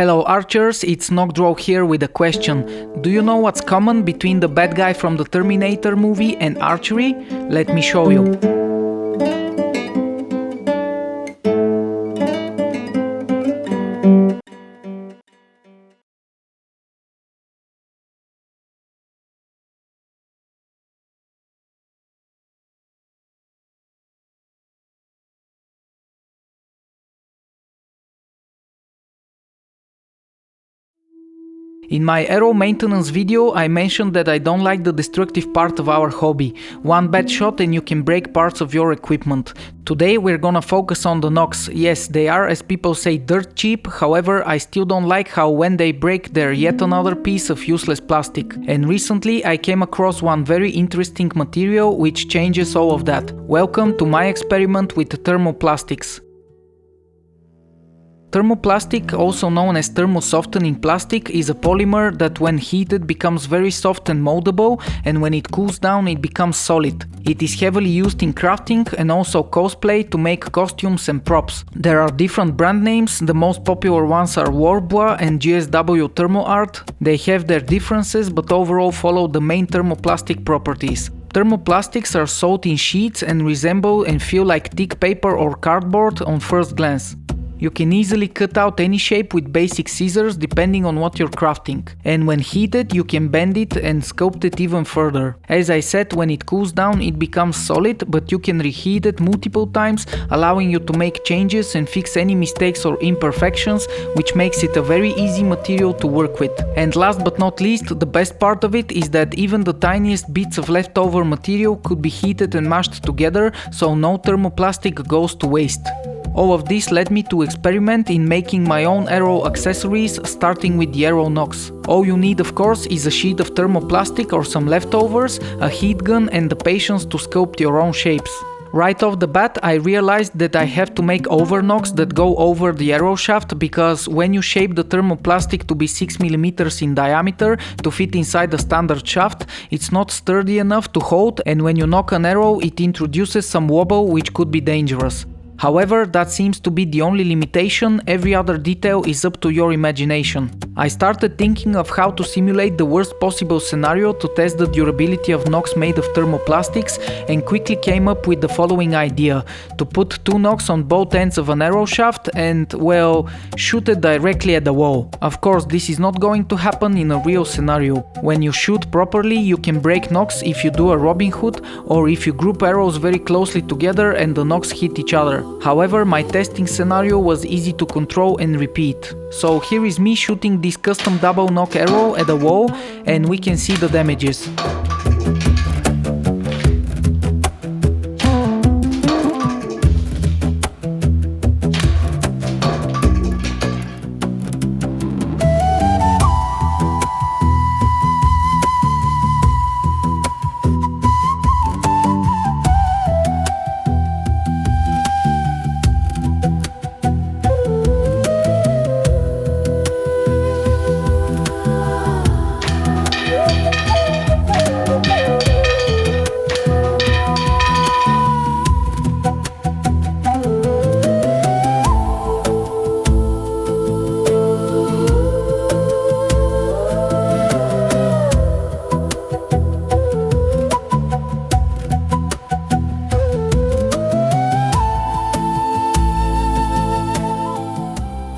Hello archers, it's Nogdro here with a question. Do you know what's common between the bad guy from the Terminator movie and archery? Let me show you. In my arrow maintenance video, I mentioned that I don't like the destructive part of our hobby. One bad shot and you can break parts of your equipment. Today we're gonna focus on the Nox. Yes, they are, as people say, dirt cheap, however I still don't like how when they break they're yet another piece of useless plastic. And recently I came across one very interesting material which changes all of that. Welcome to my experiment with thermoplastics. Thermoplastic, also known as thermosoftening plastic, is a polymer that when heated becomes very soft and moldable, and when it cools down it becomes solid. It is heavily used in crafting and also cosplay to make costumes and props. There are different brand names, the most popular ones are Warbois and GSW Thermoart. They have their differences but overall follow the main thermoplastic properties. Thermoplastics are sold in sheets and resemble and feel like thick paper or cardboard on first glance. You can easily cut out any shape with basic scissors depending on what you're crafting. And when heated you can bend it and sculpt it even further. As I said, when it cools down it becomes solid, but you can reheat it multiple times, allowing you to make changes and fix any mistakes or imperfections, which makes it a very easy material to work with. And last but not least, the best part of it is that even the tiniest bits of leftover material could be heated and mashed together, so no thermoplastic goes to waste. All of this led me to experiment in making my own arrow accessories, starting with the Arrow Nox. All you need of course is a sheet of thermoplastic or some leftovers, a heat gun and the patience to sculpt your own shapes. Right off the bat I realized that I have to make overknocks that go over the arrow shaft, because when you shape the thermoplastic to be 6 mm in diameter to fit inside the standard shaft, it's not sturdy enough to hold, and when you knock an arrow it introduces some wobble which could be dangerous. However, that seems to be the only limitation, every other detail is up to your imagination. I started thinking of how to simulate the worst possible scenario to test the durability of Nox made of thermoplastics, and quickly came up with the following idea: to put two Nox on both ends of an arrow shaft and, well, shoot it directly at the wall. Of course, this is not going to happen in a real scenario. When you shoot properly, you can break Nox if you do a Robin Hood, or if you group arrows very closely together and the Nox hit each other. However, my testing scenario was easy to control and repeat. So here is me shooting this custom double knock arrow at the wall, and we can see the damages.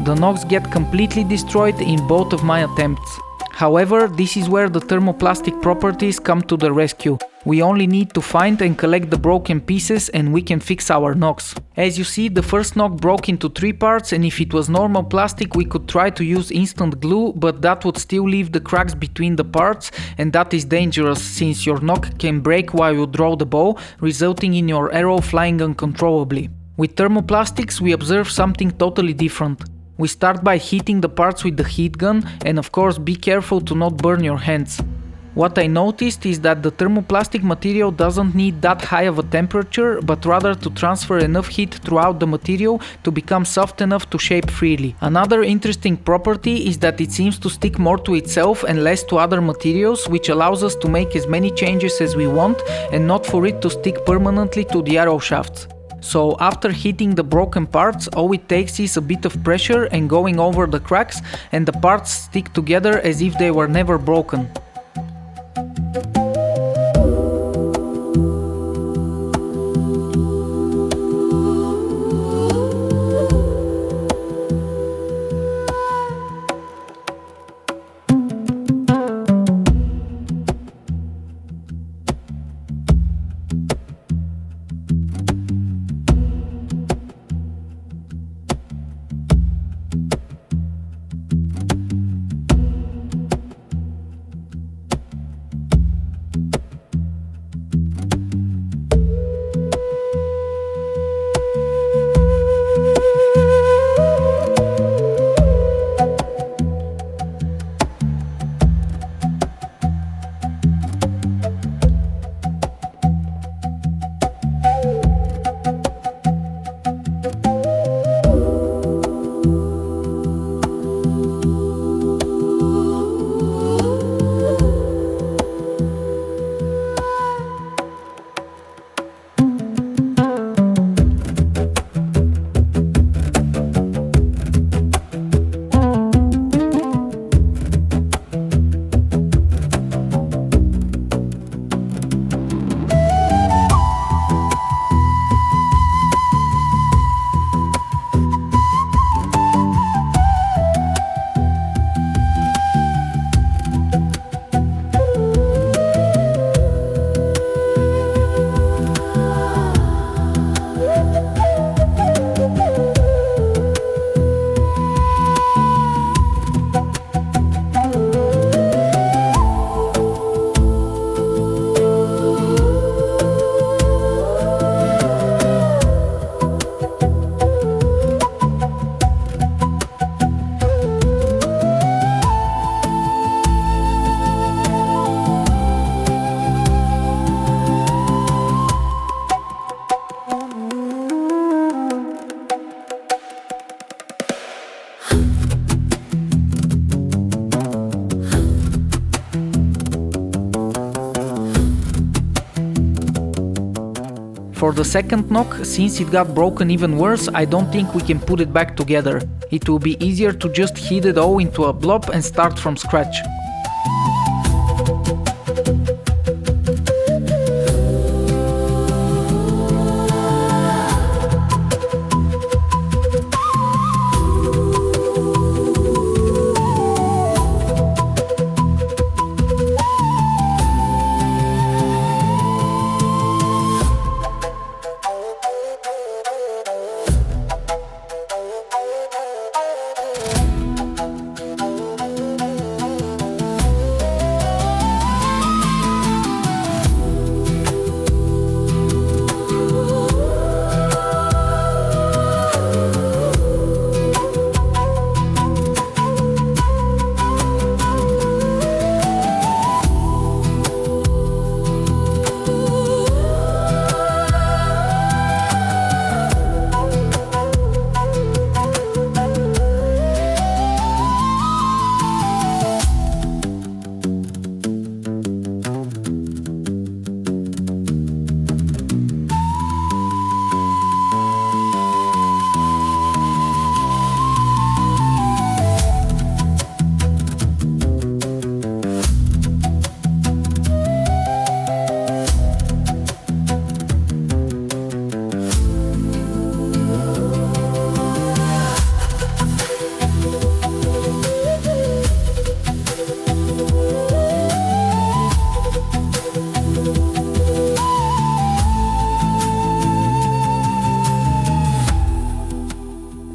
The Nox get completely destroyed in both of my attempts. However, this is where the thermoplastic properties come to the rescue. We only need to find and collect the broken pieces and we can fix our Nox. As you see, the first Nox broke into 3 parts, and if it was normal plastic we could try to use instant glue, but that would still leave the cracks between the parts, and that is dangerous since your Nox can break while you draw the bow, resulting in your arrow flying uncontrollably. With thermoplastics we observe something totally different. We start by heating the parts with the heat gun, and of course be careful to not burn your hands. What I noticed is that the thermoplastic material doesn't need that high of a temperature, but rather to transfer enough heat throughout the material to become soft enough to shape freely. Another interesting property is that it seems to stick more to itself and less to other materials, which allows us to make as many changes as we want and not for it to stick permanently to the arrow shafts. So after heating the broken parts, all it takes is a bit of pressure and going over the cracks, and the parts stick together as if they were never broken. For the second knock, since it got broken even worse, I don't think we can put it back together. It will be easier to just heat it all into a blob and start from scratch.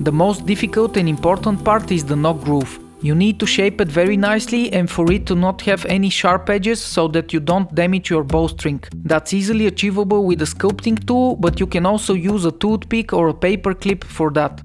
The most difficult and important part is the knock groove. You need to shape it very nicely and for it to not have any sharp edges so that you don't damage your bowstring. That's easily achievable with a sculpting tool, but you can also use a toothpick or a paper clip for that.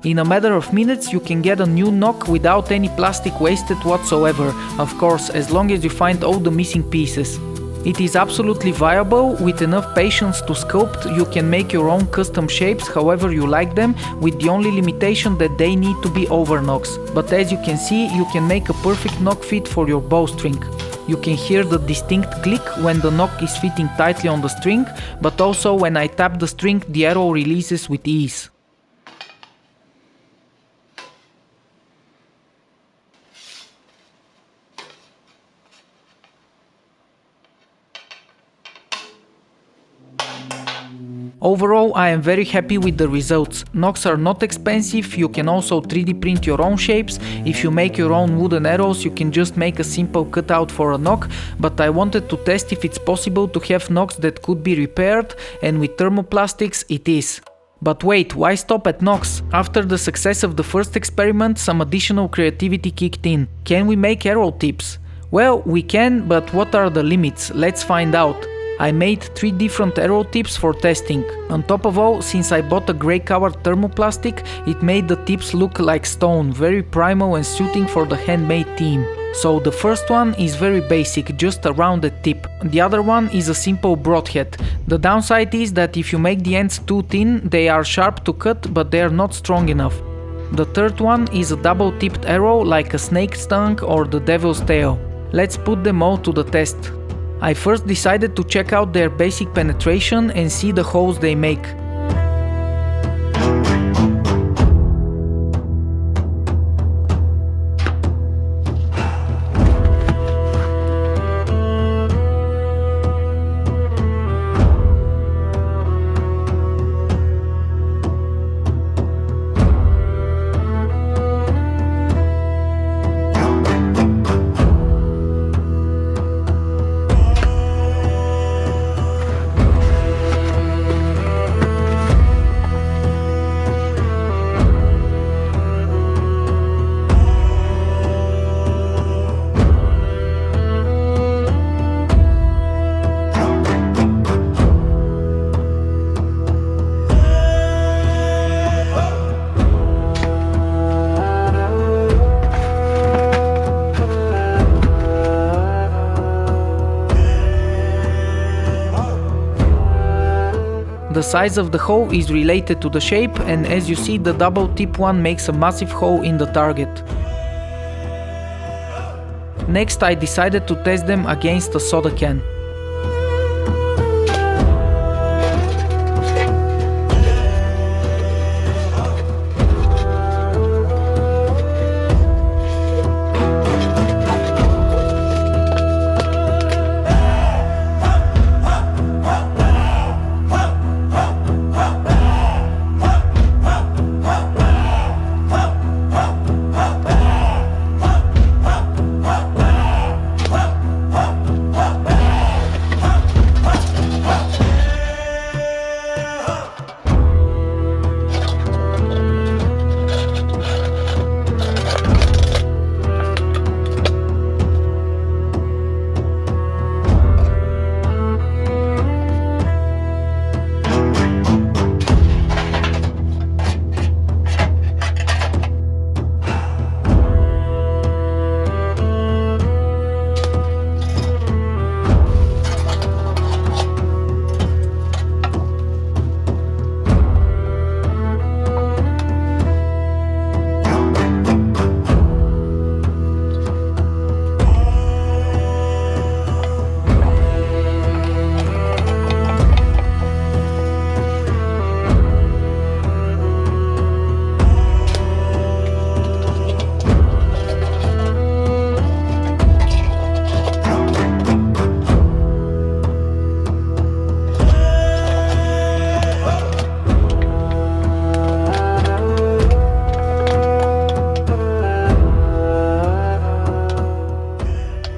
In a matter of minutes you can get a new Nock without any plastic wasted whatsoever, of course as long as you find all the missing pieces. It is absolutely viable. With enough patience to sculpt, you can make your own custom shapes however you like them, with the only limitation that they need to be overnocks. But as you can see, you can make a perfect Nock fit for your bowstring. You can hear the distinct click when the Nock is fitting tightly on the string, but also when I tap the string the arrow releases with ease. Overall, I am very happy with the results. Nocks are not expensive, you can also 3D print your own shapes. If you make your own wooden arrows, you can just make a simple cutout for a Nock, but I wanted to test if it's possible to have Nocks that could be repaired, and with thermoplastics it is. But wait, why stop at Nocks? After the success of the first experiment, some additional creativity kicked in. Can we make arrow tips? Well, we can, but what are the limits? Let's find out. I made 3 different arrow tips for testing. On top of all, since I bought a grey covered thermoplastic, it made the tips look like stone, very primal and suiting for the handmade theme. So the first one is very basic, just a rounded tip. The other one is a simple broadhead. The downside is that if you make the ends too thin, they are sharp to cut, but they are not strong enough. The third one is a double tipped arrow like a snake's tongue or the devil's tail. Let's put them all to the test. I first decided to check out their basic penetration and see the holes they make. The size of the hole is related to the shape, and as you see, the double tip one makes a massive hole in the target. Next, I decided to test them against a soda can.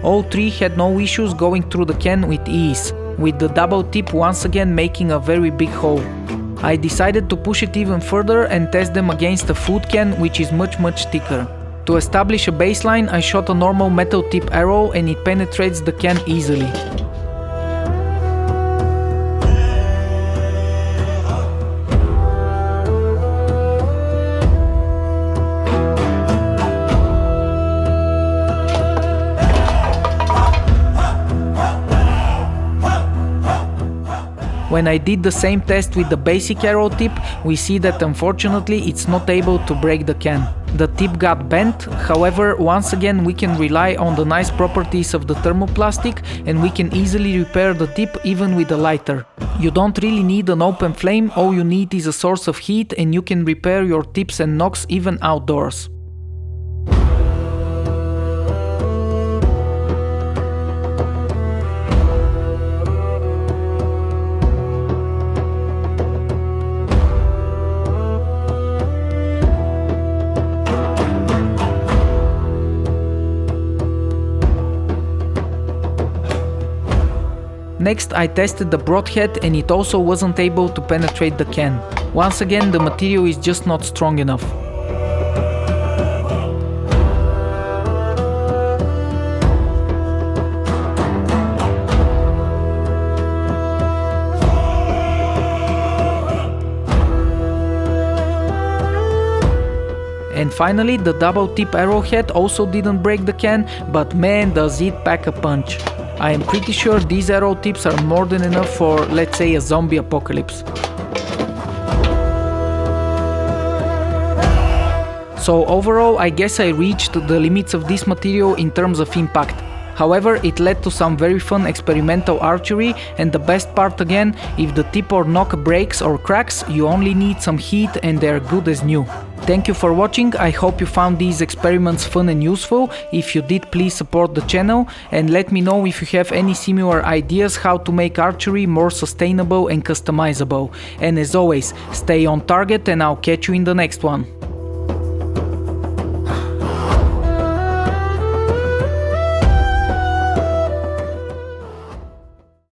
All 3 had no issues going through the can with ease, with the double tip once again making a very big hole. I decided to push it even further and test them against a food can, which is much thicker. To establish a baseline, I shot a normal metal tip arrow and it penetrates the can easily. When I did the same test with the basic arrow tip, we see that unfortunately it's not able to break the can. The tip got bent, however, once again we can rely on the nice properties of the thermoplastic and we can easily repair the tip even with a lighter. You don't really need an open flame, all you need is a source of heat and you can repair your tips and nocks even outdoors. Next I tested the broadhead and it also wasn't able to penetrate the can. Once again the material is just not strong enough. And finally the double tip arrowhead also didn't break the can, but man does it pack a punch. I am pretty sure these arrow tips are more than enough for, let's say, a zombie apocalypse. So overall, I guess I reached the limits of this material in terms of impact. However, it led to some very fun experimental archery, and the best part again, if the tip or nock breaks or cracks, you only need some heat and they're good as new. Thank you for watching, I hope you found these experiments fun and useful. If you did, please support the channel and let me know if you have any similar ideas how to make archery more sustainable and customizable. And as always, stay on target and I'll catch you in the next one.